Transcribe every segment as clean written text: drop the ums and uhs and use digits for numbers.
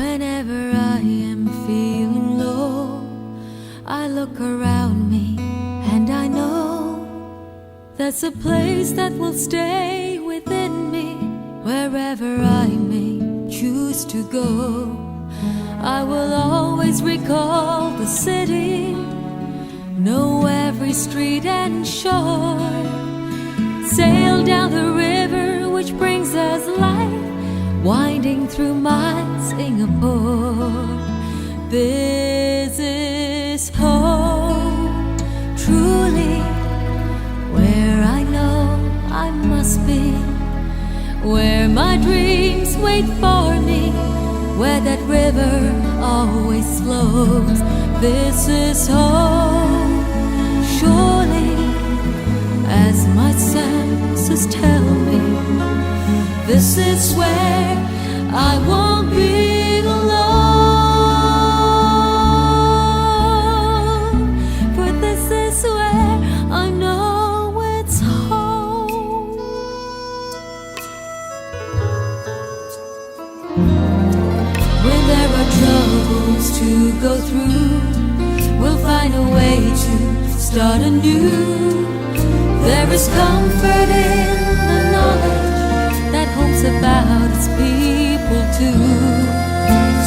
Whenever I am feeling low, I look around me and I know there's a place that will stay within me. Wherever I may choose to go, I will always recall the city, know every street and shore, sail down the river which brings us life, winding through my Singapore. This is home, truly, where I know I must be, where my dreams wait for me, where that river always flows. This is home, surely, as my senses tell me. This is where I won't be alone, for this is where I know it's home. When there are troubles to go through, we'll find a way to start anew. There is comfort in the knowledge that hope's about its people too.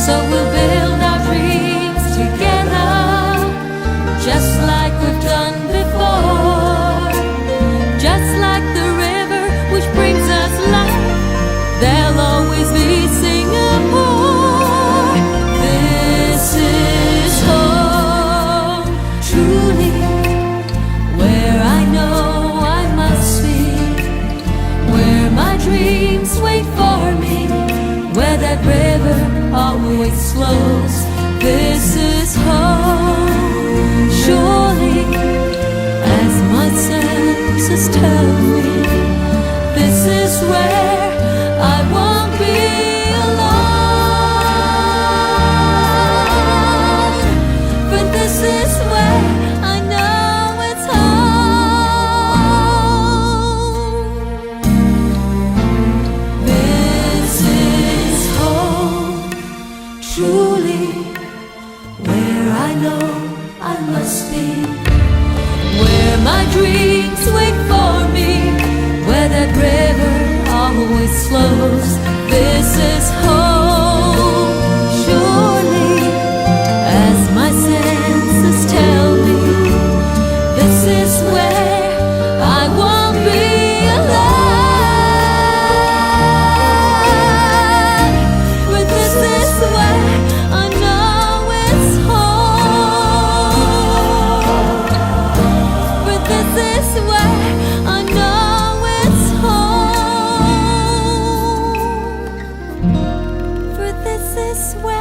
So we'll build our dreams together, just like we've done before. Just like the river which brings us life, there'll always be Singapore. This is home, truly, where I know I must be, where my dreams wait for me, where that river always flows. This is home, surely, as my senses tell me. This is where I won't be alone, but this is where I know it's home. This is home, truly, where I know I must be, where my dreams wait for me, where that river always flows. This is home, surely, as my senses tell me. This is where I won't be alone, but this is where I know it's home. But this is where I know it's home. For this is where